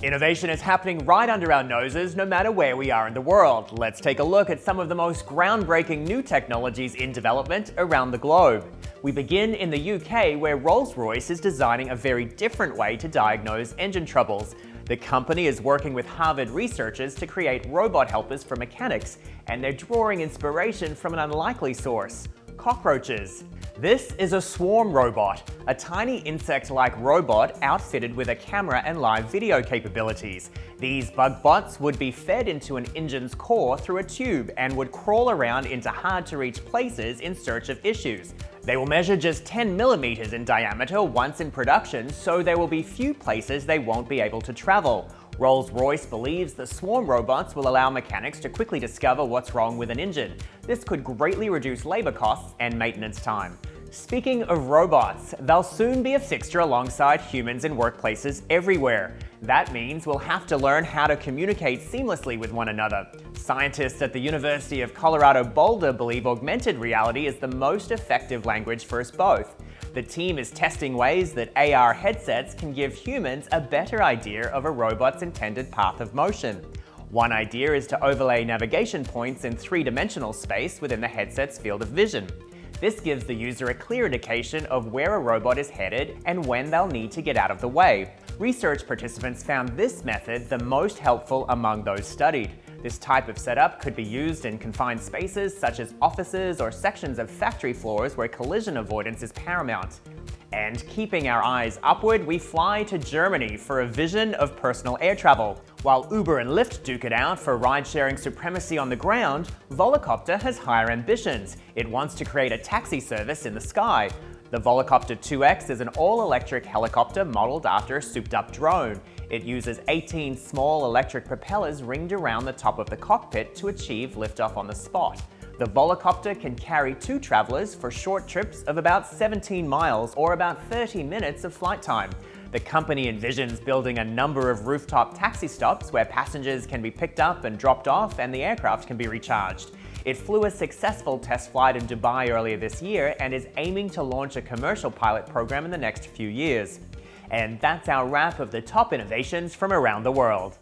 Innovation is happening right under our noses, no matter where we are in the world. Let's take a look at some of the most groundbreaking new technologies in development around the globe. We begin in the UK, where Rolls-Royce is designing a very different way to diagnose engine troubles. The company is working with Harvard researchers to create robot helpers for mechanics, and they're drawing inspiration from an unlikely source: cockroaches. This is a swarm robot, a tiny insect-like robot outfitted with a camera and live video capabilities. These bug bots would be fed into an engine's core through a tube and would crawl around into hard-to-reach places in search of issues. They will measure just 10 millimeters in diameter once in production, so there will be few places they won't be able to travel. Rolls-Royce believes the swarm robots will allow mechanics to quickly discover what's wrong with an engine. This could greatly reduce labor costs and maintenance time. Speaking of robots, they'll soon be a fixture alongside humans in workplaces everywhere. That means we'll have to learn how to communicate seamlessly with one another. Scientists at the University of Colorado Boulder believe augmented reality is the most effective language for us both. The team is testing ways that AR headsets can give humans a better idea of a robot's intended path of motion. One idea is to overlay navigation points in three-dimensional space within the headset's field of vision. This gives the user a clear indication of where a robot is headed and when they'll need to get out of the way. Research participants found this method the most helpful among those studied. This type of setup could be used in confined spaces such as offices or sections of factory floors where collision avoidance is paramount. And keeping our eyes upward, we fly to Germany for a vision of personal air travel. While Uber and Lyft duke it out for ride-sharing supremacy on the ground, Volocopter has higher ambitions. It wants to create a taxi service in the sky. The Volocopter 2X is an all-electric helicopter modeled after a souped-up drone. It uses 18 small electric propellers ringed around the top of the cockpit to achieve liftoff on the spot. The Volocopter can carry 2 travelers for short trips of about 17 miles or about 30 minutes of flight time. The company envisions building a number of rooftop taxi stops where passengers can be picked up and dropped off and the aircraft can be recharged. It flew a successful test flight in Dubai earlier this year and is aiming to launch a commercial pilot program in the next few years. And that's our wrap of the top innovations from around the world.